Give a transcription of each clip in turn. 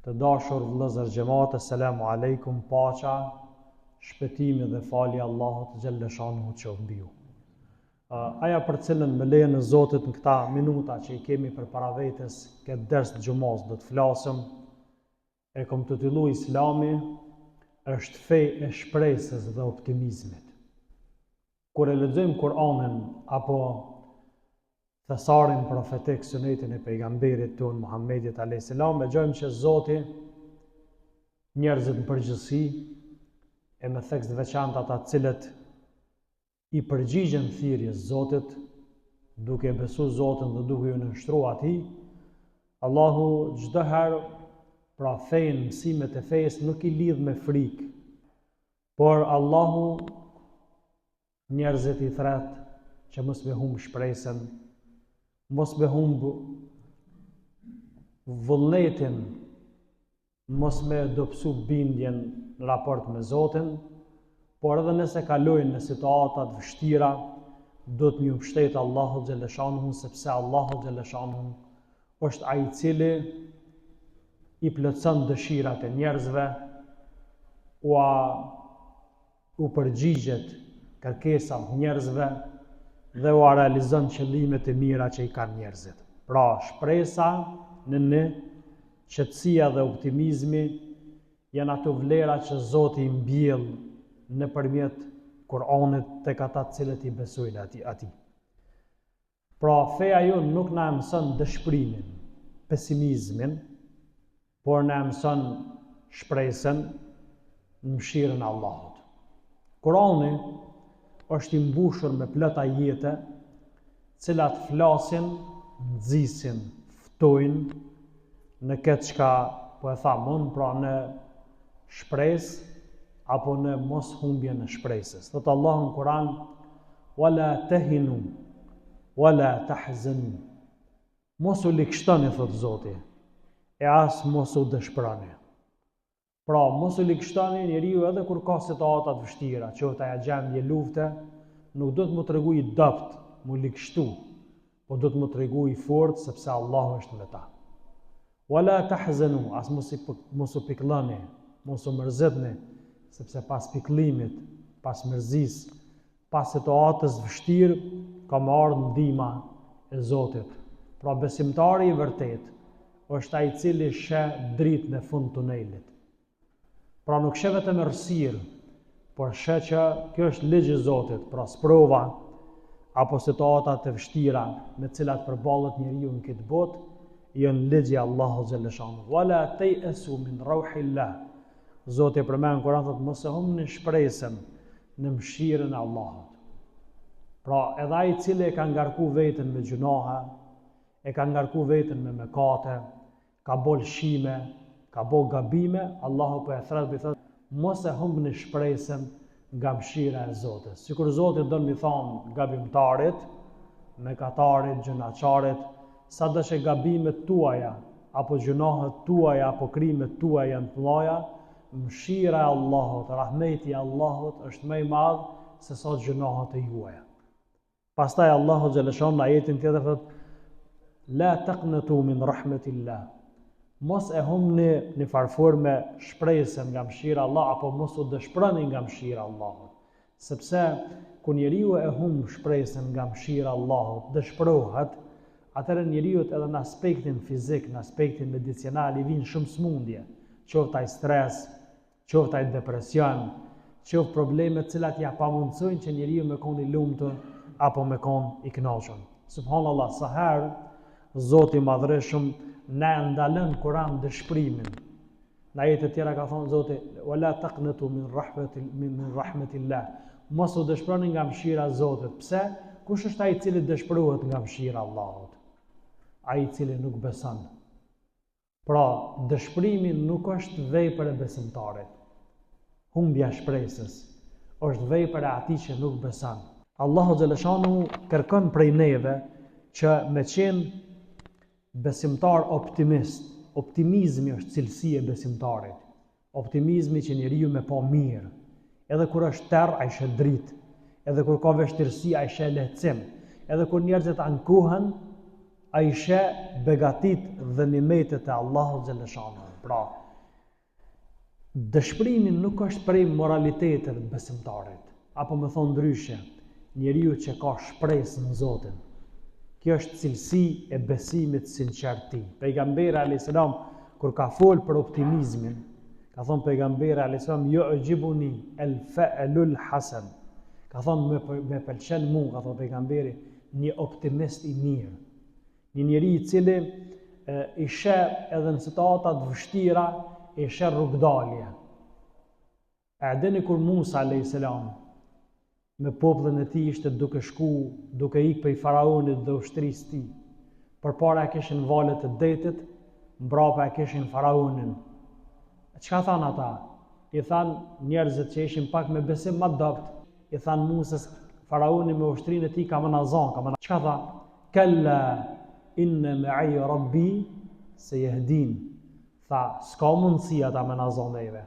Të dashur vëllezër xhamat, selamu alejkum, paqja, shpëtimi dhe falja Allahut xhalla shanuhu qoftë mbi ju. Aja për cilën me lejen e Zotit në këta minuta që i kemi përpara vetes këtë ders të xumos do të flasim, e kom të titulluar Islami është fe e shpresës dhe optimizmit. Kur e lexojmë Kur'anin apo thesarin profetik, sunetin e pejgamberit ton Muhammedit a.s. e gjojmë që Zoti njerëzit në përgjithësi e me theks të veçantë ata cilët i përgjigjen thirrjes Zotit, duke besu Zotin dhe duke ju nënshtruar atij, Allahu çdo herë pra fejnë, mësimet e fejës nuk i lidh me frikë, por Allahu njerëzit i thret që mos me humb shpresën, mos me humb vullnetin, mos me dobësu bindjen në raport me Zotin, por edhe nëse kalojnë në situata të vështira, do të një mbështetë Allahu xhalla shanuhu, sepse Allahu xhalla shanuhu është ai i cili i plotson dëshirat e njerëzve, u përgjigjet kërkesat njerëzve dhe u realizon qëllimet e mira që i kanë njerëzit. Pra, shpresa në ne, qetësia dhe optimizmi janë ato vlera që Zoti i mbjell nëpërmjet Kur'anit tek ata të cilët i besojnë atij. Pra, feja jonë nuk na mëson dëshpërimin, pesimizmin, por na mëson shpresën në mëshirën e Allahut. Kur'ani është i mbushur me plot ajete, cilat flasin, nxisin, ftojnë në këtë çka po e tham unë, pra në shpresë apo në mos humbje në shpresës. Thotë Allahu në Kur'an: "Wala tahinu, wala tahzanu." Mos u likështoni, thotë Zoti, e as mos u dëshpëroni. Pra, mos u likështoni njeriu edhe kur ka situata të vështira, qoftë ajo gjendje lufte, nuk do të më tregu i dopt, më likështu, po do të më tregu i fortë sepse Allahu është me ta. Wala tahzanu, as mos u pikëlloni, mos u mërzitni, sepse pas pikëllimit, pas mërzisë, pas situatës vështirë, ka më ardhur ndihma e Zotit. Pra, besimtari i vërtet është ai i cili sheh dritën në fund tunelit. Pra, nuk sheh vetëm errësirë, por sheh që kjo është ligji i Zotit. Pra, sprova apo situata të vështira me të cilat përballet njeriu në këtë botë janë ligji i Allahut xhalla shanuhu. Wala tayasu min rauhillah. Zoti e përmend në Kur'an, thotë mos e humbni shpresën në mëshirën e Allahut. Pra, edhe ai i cili e ka ngarku veten me gjunahe, e ka ngarku veten me mëkate, ka bol shime, ka bol gabime, Allahu po e thret, thotë mos e humbni shpresën nga mëshira e Zotit. Sikur Zoti don mi thonë gabimtarit, mëkatarit, gjunaçarit, sado që gabimet tuaja, apo gjunahet tuaja, apo krimet tuaja janë të mëdha, mëshira e Allahut, rahmeti i Allahut është më i madh se sa gjunahet e juaja. Pastaj Allahu xhalla shanuhu në ajetin tjetër thotë: "La taqnatu min rahmatillah." Mos e humbni në farforme shpresën nga mëshira e Allahut, apo mos u dëshpëroni nga mëshira e Allahut. Sepse kur njeriu e humb shpresën nga mëshira e Allahut, dëshpërohet, atëherë njeriu edhe në aspektin fizik, në aspektin medicinal i vijnë shumë smundje, qoftë ai stres, qoftë ai depresion, qoftë probleme të cilat ja pamundsojnë që njeriu me kon i lumtur apo me kon i kënaqur. Subhanallahu, sa herë Zoti i Madhreshëm na ndalon Kur'an dëshpërimin. Në ajete të tjera ka thonë Zoti: "Wala taqnatu min rahmatillah." Mos u dëshpëroni nga mëshira e Zotit. Pse? Kush është ai i cili dëshpërohet nga mëshira e Allahut? Ai i cili nuk beson. Pra, dëshpërimi nuk është vepër e besimtarit. Humbja shpresës është vepër e atij që nuk beson. Allahu xhalla shanuhu kërkon prej neve që me qenë besimtar optimist. Optimizmi është cilësi e besimtarit. Optimizmi që njeriu me pa mirë. Edhe kur është terr, ai sheh dritë. Edhe kur ka vështirësi, ai sheh lehtësim. Edhe kur njerëzit ankohen, ai sheh begatit dhe nimetet e Allahut xhaleshanu. Pra, dëshpërimi nuk është prej moralitetit të besimtarit, apo më thon ndryshe, njeriu që ka shpresë në Zotin. Kjo është cilësi e besimit sinqerti. Pejgamberi alayhis salam kur ka fol për optimizmin, ka thonë pejgamberi alayhis salam yu'jibuni al-fa'lul hasan. Ka thonë me pëlqen mua, ka thonë pejgamberi, një optimist i mirë. Një njeri i cili i sheh edhe në situata të vështira, i sheh rrugdalje. E dini kur Musa alayhis salam me popullin e tij ishte duke shku, duke ikë prej faraonit dhe ushtrisë së tij. Përpara kishin valët e detit, mbrapa e kishin faraonin. Çka than ata? I than njerëzit që ishin pak me besim më dopt, i than Musës, faraoni me ushtrinë e tij ka menazon, ka menazon. Çka tha? Kalla inna ma'i rabbi seyahdin. Tha, s'ka mundësi ata menazon neve,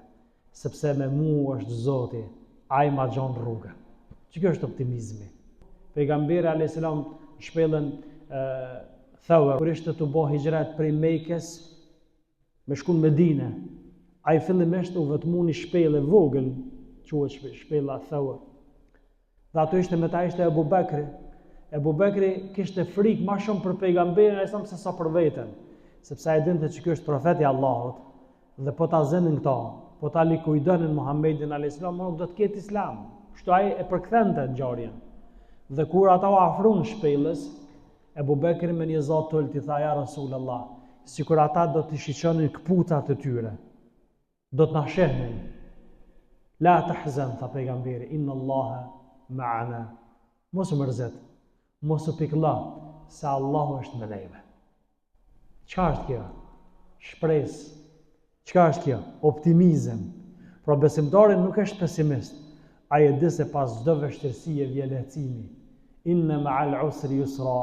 sepse me mua është Zoti, ai ma gjon rrugën. Që kjo është optimizmi. Pejgamberi alayhis salam shpellën Thawr, kur ishte të bëj hijret prej Mekës me shkun në Medinë. Ai fillimisht u vetmu një shpellë vogël, quhet shpella Thawr. Dhe ato ishte me ta ishte Ebu Bekri. Ebu Bekri kishte frikë më shumë për pejgamberin alayhis salam se sa për veten, sepse ai dinte që ky është profeti i Allahut dhe po ta zënin këto, po ta likujdonin Muhammedin alayhis salam, nuk do të ketë islam. Kështu ai e përkthente ngjarjen. Dhe kur ata u afruan shpellës, Ebu Bekri me një zot tult i tha, ja Rasulullah, sikur ata do të shiqonin kputat e tyre, do të na shehnin. La tahzan, tha pejgamberi, inna Allaha ma'ana. Mos u mërzet, mos u pikëllo, se Allahu është me neve. Çka është kjo? Shpresë. Çka është kjo? Optimizëm. Pra besimtari nuk është pesimist. Ai e di se pas çdo vështirësie vjen lehtësimi. Inna ma'al usri yusra,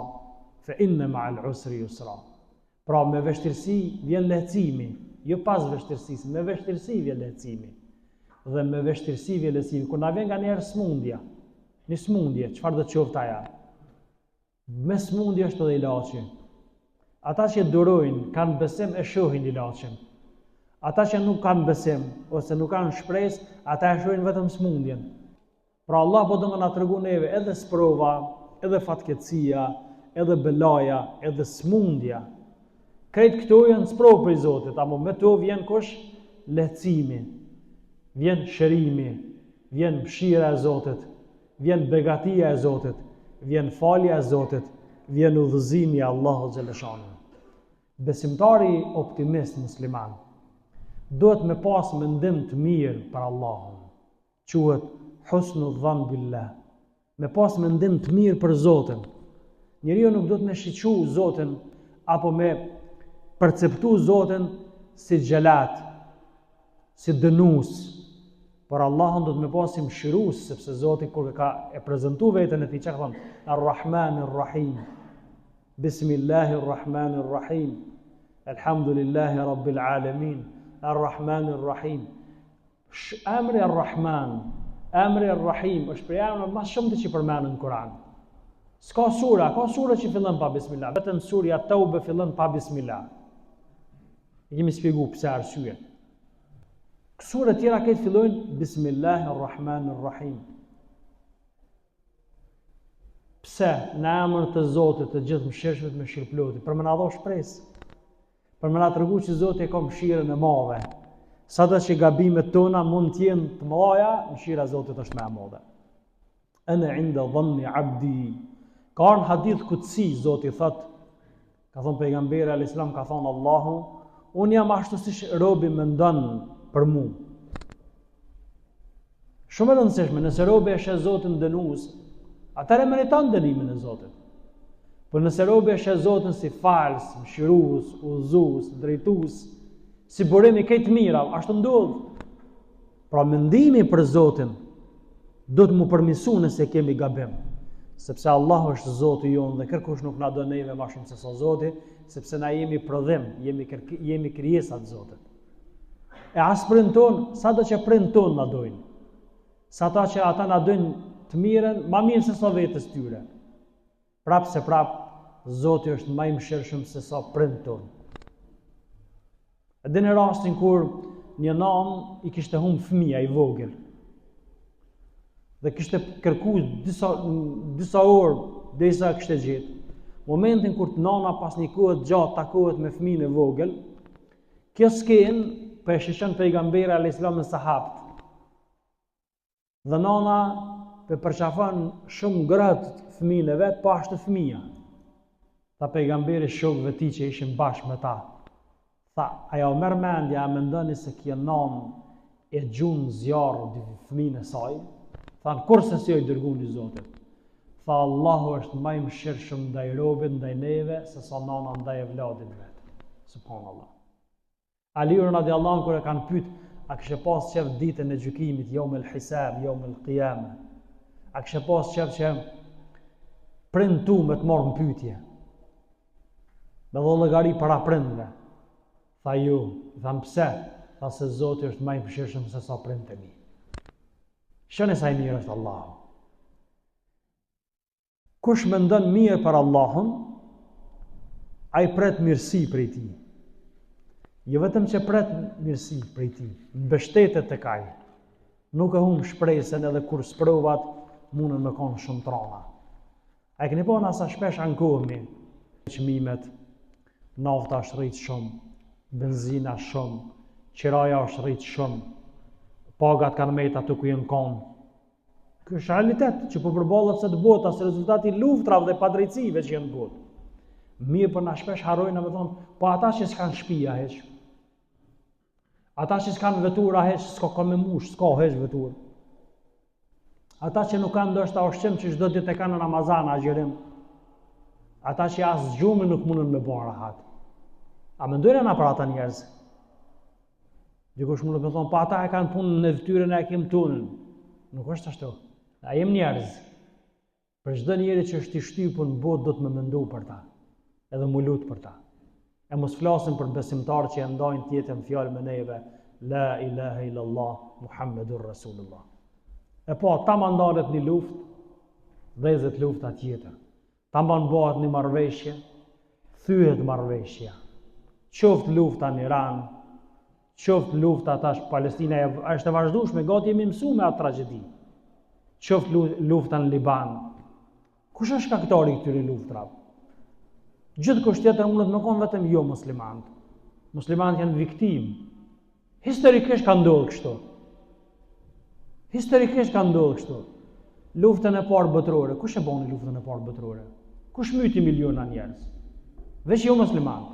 fa inna ma'al usri yusra. Pra me vështirësi vjen lehtësimi, jo pas vështirësisë, me vështirësi vjen lehtësimi. Dhe me vështirësi vjen lehtësimi. Kur na vjen nganjëherë smundja, një smundje, çfarë do të qoftë ajo? Me smundje është edhe ilaçi. Ata që durojnë, kanë besim e shohin ilaçin. Ata që nuk kanë besim ose nuk kanë shpresë, ata e shohin vetëm smundjen. Pra Allah po do më na tregu neve edhe sprova, edhe fatkeqësia, edhe belaja, edhe smundja. Krejt këto janë sprovë prej Zotit, ama me to vjen kush? Lehtësimi, vjen shërimi, vjen mëshira e Zotit, vjen begatia e Zotit, vjen falja e Zotit, vjen udhëzimi i Allahut xhaleshanu. Besimtari optimist musliman duhet me pas mendim të mirë për Allahun. Quhet husnu dhann billah. Me pas mendim të mirë për Zotin. Njeriu nuk duhet me shiqu Zotin apo me perceptu Zotin si xhelat, si dënues. Por Allahun do të me pas si mëshirues, sepse Zoti kur ka e prezantu veten e tij, çka thon? Ar-Rahmanir Rahim. Bismillahir Rahmanir Rahim. Alhamdulillahi Rabbil Alamin. Ar-Rahmanir Rahim. Emri Ar-Rahman, emri Ar-Rahim është për emra më shumë që përmenden në Kur'an. S'ka sura, ka sura që fillon pa bismillah, vetëm surja Tauba fillon pa bismillah. E kemi shpjeguar pse arsye. Sura tjera këtë fillojnë Bismillahirrahmanirrahim. Pse? Në emër të Zotit të gjithë mëshirshëm me mëshirëplotit, për më na dhënë shpresë, për më na tregu që Zoti ka mëshirën e madhe. Sado që gabimet tona mund të jenë të mëdha, mëshira e Zotit është më e madhe. Ana inda dhanni abdi. Ka në hadith kutsi Zoti thot, ka thënë pejgamberi alayhis salam, ka thënë Allahu, unë jam ashtu siç robi mendon për mu. Shumë e rëndësishme, nëse robi e sheh Zotin dënues, atëherë meriton dënimin e Zotit. Por nëse robi e sheh Zotin si fals, mëshirues, udhëzues, drejtues, si burim i këtë mira, ashtu ndodh. Pra mendimi për Zotin do të mu përmisu nëse kemi gabim, sepse Allah është Zoti jonë dhe kërkush nuk na do neve më shumë se sa Zoti, sepse na jemi prodhim, jemi krijesa të Zotit. E as prind ton, sado që prind ton na dojnë. Sa ta që ata na dojnë të mirën, ma mirë se sa vetës tyre. Prap se prap, Zoti është më i mëshirshëm se sa prindët tonë. Edhe në rastin kur një nanë i kishte humbë fëmia i vogël dhe kishte kërkuar disa orë derisa kishte gjetë. Momentin kur nana pas një kohe gjatë takohet me fëmijën e vogël, kjo skenë po e shishon pejgamberi alayhis salam me sahabët. Dhe nana po përqafon shumë ngrët fëmijën e vet, po ashtu fëmia. Tha pejgamberi shokëve tij që ishin bashkë me ta. Tha, aja u merr mendja, a mendoni se kjo nanë e gjun zjarr fëmijën e saj? Than, kurse si oj dërguni Zotit. Tha, Allahu është më i mëshirshëm ndaj robit, ndaj neve, se sa nana ndaj e vladit vet. Subhanallah. Aliu radiallahu anhu kur e kanë pyet, a kishe pas qef ditën e gjykimit, yawmul hisab, yawmul qiyamah? A kishe pas qef që prind tu me të marrë në pyetje? Me dhe llogari para prindve. Tha ju, tham pse? Tha se Zoti është më i mëshirshëm se sa prindët e mi. Shënë sa i mirë është Allahu. Kush mendon mirë për Allahun, ai pret mirësi prej tij. Jo vetëm që pret mirësi prej tij, mbështetet tek ai. Nuk e humb shpresën edhe kur sprovat mundën me konë shumë trona. A e keni pa sa shpesh ankohemi çmimet, nafta është rrit shumë, benzina shumë, qiraja është rrit shumë, pagat kanë mejt aty ku jenë konë. Ky është realitet që po përballet së të bota, si rezultati i luftrave dhe padrejtësive që janë në botë. Mirë për na shpesh harrojnë me thonë, po ata që s'kan shtëpia heq. Ata që s'kan vetura heq, s'ka ka me mush, s'ka heq vetur. Ata që nuk kanë ndoshta ushqim që çdo ditë e kanë në Ramazan agjerim. Ata që as gjumin nuk mundën me bën rahat. A mendojnë ana për ata njerëz? Dikush mund të thonë, po ata e kanë punën në fytyrën e kim tunën. Nuk është ashtu. A jem njerëz. Për çdo njeri që është i shtypur në botë do të më mendoj për ta. Edhe më lut për ta. E mos flasim për besimtarë që e ndajnë tjetën fjalë me neve, la ilaha illallah Muhammedur Rasulullah. E po, ta më ndalet një luftë, dhezet lufta tjetër. Ta më bëhet një marrëveshje, thyhet marrëveshja. Qoftë lufta në Iran, qoftë lufta tash Palestina është e vazhdueshme, gati jemi mësuar me atë tragjedi. Qoftë lufta në Liban. Kush është shkaktari i këtyre luftrave? Gjithkusht tjetër mundet më konë vetëm jo muslimanët. Muslimanët janë viktimë. Historikisht ka ndodhur kështu. Historikisht ka ndodhur kështu. Luftën e parë botërore, kush e boni luftën e parë botërore? Kush myti miliona njerëz? Veç jo muslimanët.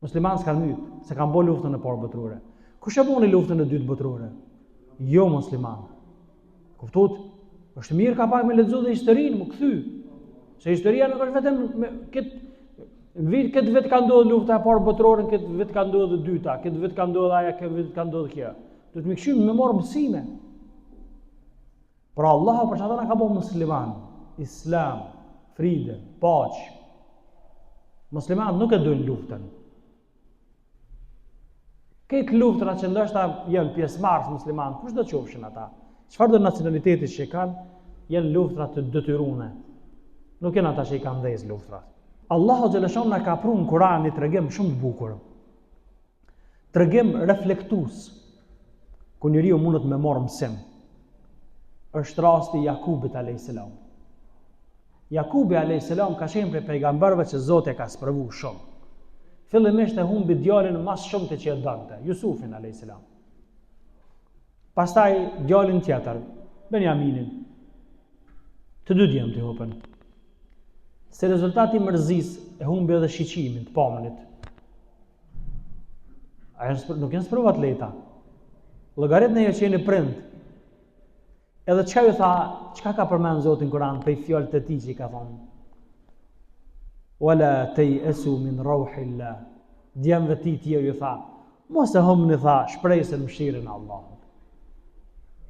Muslimanët s'kan myt, se kanë bërë luftën e parë botërore. Kush e boni luftën e dytë botërore? Jo muslimanët. Kuptot? Është mirë ka pak me lexuar dhe historinë, më kthy. Se historia nuk është vetëm këtë vit ka ndodhur lufta e parë botërore, këtë vit ka ndodhur e dyta, këtë vit ka ndodhur ajo, këtë vit ka ndodhur kjo. Do të më këshim me marr mësime. Pra Allahu për çfarë na ka bërë musliman? Islam, fride, paqë. Muslimanët nuk e dojnë luftën. Këtë luftra që ndoshta janë pjesëmarrës muslimanë, kush do të qofshin ata? Çfarë do nacionaliteti që kanë, janë luftra të detyruara. Nuk janë ata që i kanë dhënë luftrat. Allahu xhaleshon na ka prunë në Kur'an një tregim shumë të bukur. Tregim reflektues. Ku njeriu mundet me marrë mësim. Është rasti i Jakubit alayhis salam. Jakubi alayhis salam ka qenë prej pejgamberëve që Zoti ka sprovuar shumë. Fillimisht e humbi djalin më shumë te që e donte, Jusufin alayhis salam. Pastaj djalin tjetër, Benjaminin. Të dy djemt i hopën. Se rezultati i mërzisë e humbi edhe shiqimin të pamënit. Nuk janë sprovat leta. Llogarit në që jeni prind. Edhe çka ju tha, çka ka përmend Zoti në Kur'an për fjalët e tij që ka thonë. Wala tayasu min rauhillah. Djemve ti tjerë ju tha, mos e humbni tha shpresën mëshirën e Allahut.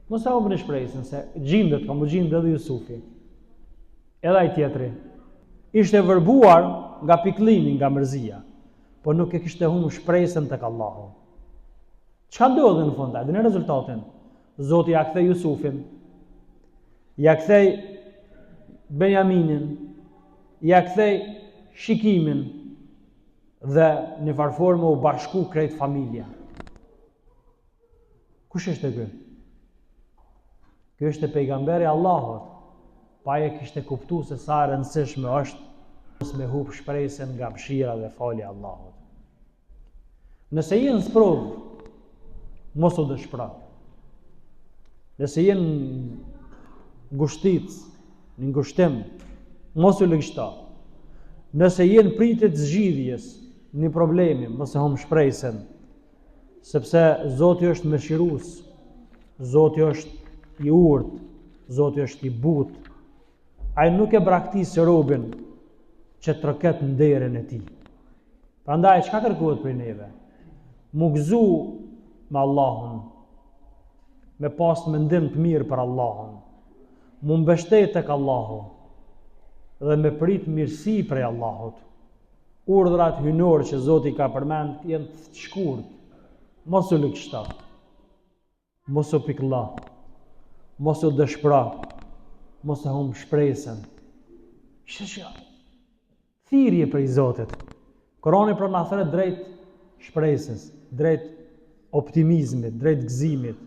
Mos e humbni shpresën se gjindet, ka mu gjindë edhe Jusufi. Edhe ai tjetri. Ishte vërbuar nga pikëllimi, nga mërzia, por nuk e kishte humbur shpresën tek Allahu. Çka ndodhi në fund? Dhe në rezultatin, Zoti ja kthei Jusufin, ja kthei Benjaminin, ja kthej shikimin dhe në farformë u bashku krejt familja. Kush është ky? Ky është pejgamberi Allahut. Pa e kishte kuptuar se sa e rëndësishme është mos me hub shpresën nga mëshira dhe falja e Allahut. Nëse jenë sprov, mos u dëshpëro. Nëse jenë ngushtic, në ngushtim, mos u lëgshto. Nëse jenë pritet zgjidhjes në problemi, mos e humb shpresën, sepse Zoti është mëshirues, Zoti është i urtë, Zoti është i butë. Ai nuk e braktisë robën që të troket në derën e tij. Prandaj çka kërkohet prej neve? Mu gëzu me Allahun, me pas mendim të mirë për Allahun, mu mbështet tek Allahu dhe me prit mirësi prej Allahut. Urdhrat hynor që Zoti ka përmend janë të shkurt. Mos u lëgshto, mos u pikëllo, mos u dëshpëro, mos e humb shpresën. Shëshja, thirrje prej Zotit. Kurani pra na thret drejt shpresës, drejt optimizmit, drejt gëzimit.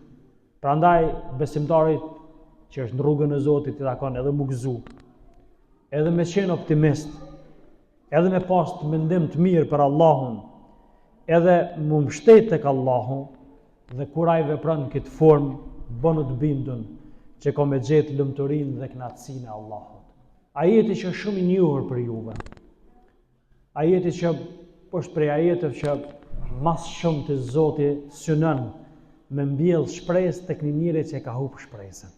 Prandaj besimtarit që është në rrugën e Zotit i takon edhe mu gëzu, edhe me qenë optimist, edhe me pas të mendim të mirë për Allahun, edhe mu mbështet tek Allahu, dhe kur ai vepron në këtë formë, bënu të bindun që ka me gjetë lumturinë dhe kënaqësinë e Allahut. Ajeti që është shumë i njohur për juve. Ajeti që është prej ajeteve që mas shumë të Zoti synon me mbjell shpresë tek një njeri që e ka humbur shpresën.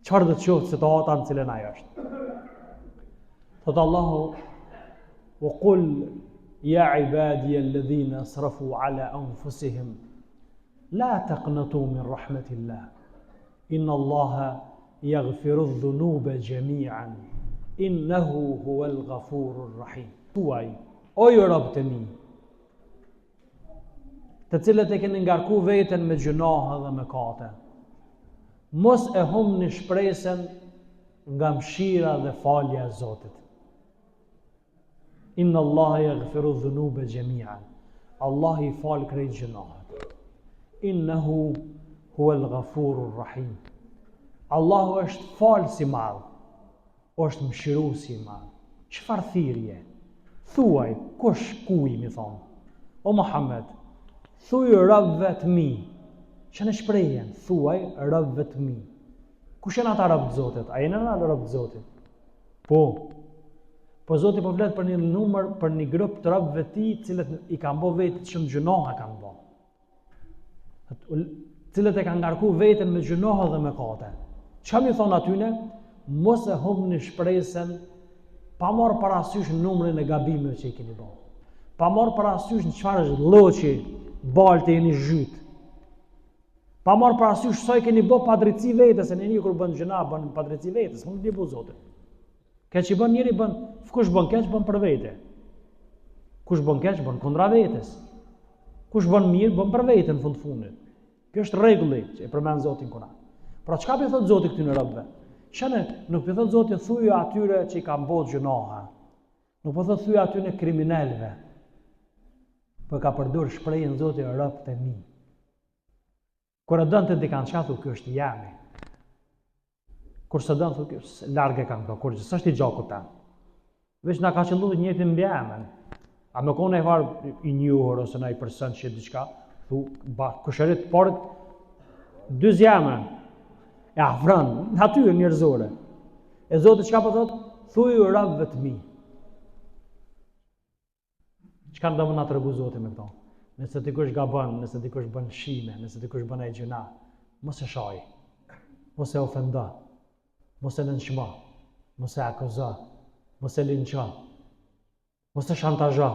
Çfarë do të thotë situata në cilën ai është? Thot Allahu: "Wa qul ya ibadiy alladhina asrafu ala anfusihim la taqnatu min rahmatillah. Inna Allaha yaghfiru dhunuba jami'an. Innahu huwal ghafurur rahim." Thuaj, o ju robët e mi, të cilët e keni ngarku veten me gjunahe dhe mëkate, mos e humni shpresën nga mëshira dhe falja e Zotit. Inna Allaha yaghfiru dhunuba jami'an. Allah i fal krejt gjunahet. Innahu huwal ghafurur rahim. Allahu është falës i madh, është mëshirues i madh. Çfarë thirrje? Thuaj, kush kuj mi thonë? O Muhammed, thuaj robëve të mi, që në shprehjen, thuaj robëve të mi. Kush janë ata robët Zotit? A janë ata robët Zotit? Po Zoti po flet për një numër, për një grup të robëve të tij, cilët i kanë bë vetë shumë gjunoha kanë bë. Cilët e kanë ngarku veten me gjunoha dhe mëkate. Çka mi thon atyne? Mos e humbni shpresën, pa marrë parasysh numrin e gabimeve që i keni bërë. Pa marrë parasysh në çfarë është lloçi, balte jeni zhyt. Pa marrë parasysh sa i keni bërë padrejti vetes, se njeriu kur bën gjuna bën padrejti vetes, mund të bëj Zotit. Keq i bën njëri bën, kush bën keq bën për vete. Kush bën keq bën kundra vetes. Kush bën mirë bën për veten në fundit. Kjo është rregulli që e përmend Zoti në Kur'an. Pra çka po thot Zoti këtyre robëve? Shane, nuk po thot Zoti thuaj atyre që i kanë bërë gjunoha. Nuk po thot thuaj atyre kriminalëve. Po ka përdor shprehjen Zoti robët e mi. Kur e dënte dikan çka thu ky është jami. Kur së dënë, thu, largë e kam ka, kur së është i gjakut ta. Veç nga ka qëllu të njëti mbi emën. A me kone e farë i njohër, ose na i përsen që diqka, thu, kushërit parët, dy zjemën, e afrën, natyrë njerëzore. E Zotë qka po thotë, thuj u rabëve të mi. Qka në dëmë nga të rëgu Zotë me këto? Nëse dikush gabon, nëse dikush bën shime, nëse dikush bën e gjuna, mos e shaj, mos e ofenda, mos e nënshma, mos e akuza, mos e linqa, mos e shantazha,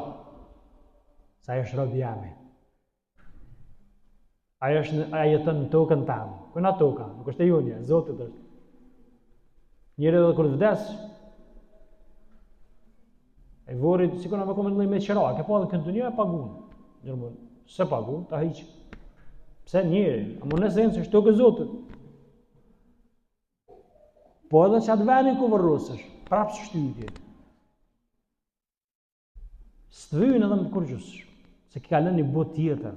sa ajo është robi jami. Ajo jetën në tokën tamë. Këna toka, nuk është e junje, Zotit është. Njëri edhe kur vdes, e vorit, si këna me komendoj me qëra, ke pa dhe kënë të një e pagun. Njërmën, se pagun, ta hiqë. Pse njëri, a më nëse enë, se është tokë Zotit. Po edhe që atë veni ku vërrosësh, prapë së shtytje. S'thyën edhe më kurgjus, se ki kalën një botë tjetër.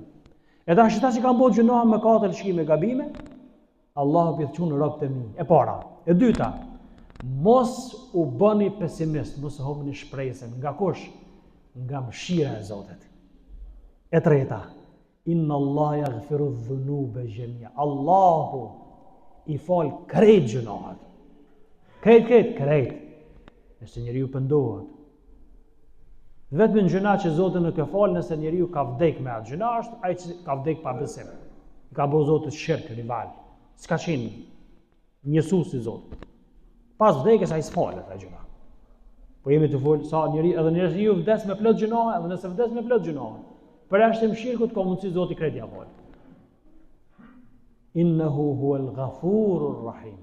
E ta shita që kanë botë gjunoha me katër shkime gabime, Allahu pjetë qunë robët e mi. E para. E dyta, mos u bëni pesimist, mos u hopni shpresën. Nga kush? Nga mëshira e Zotit. E treta, inna Allah yaghfiru dhunube gjemia. Allahu i fal krejt gjunohat. Krejt. Nëse njeriu pendohet. Vetëm në gjuna që Zoti nuk e fal, nëse njeriu ka vdek me atë gjuna, është ai që ka vdek pa besim. Ka bëu Zotit shirk rival. S'ka qenë njësues i Zotit. Pas vdekjes ai s'falet atë gjuna. Po jemi të fol sa edhe njeriu vdes me plot gjuna, edhe nëse vdes me plot gjuna. Për jashtë shirkut ka mundësi Zoti krejt ja fal. Innehu huwal ghafurur rahim.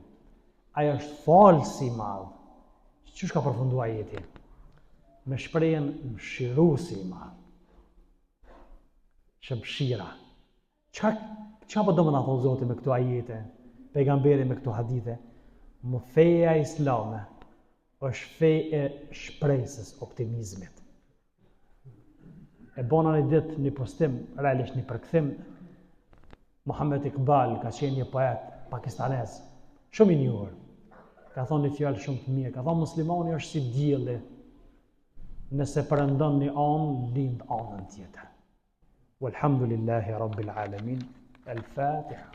Ai është falësi i madh. Çu ka përfunduar ajeti? Me shprehjen mëshiruesi i madh. Shëmshira. Çka po do më na thonë Zoti me këto ajete, pejgamberi me këto hadithe? Më feja islame është fe e shpresës, optimizmit. E bona një ditë një postim, realisht një përkthim, Muhammed Iqbal ka qenë një poet pakistanez, shumë i njohur. Ka thonë një fjalë shumë të mirë, ka thonë muslimani është si dielli. Nëse përëndon një anë, lind anën tjetër. Walhamdulillahi Rabbil Alamin. El-Fatiha.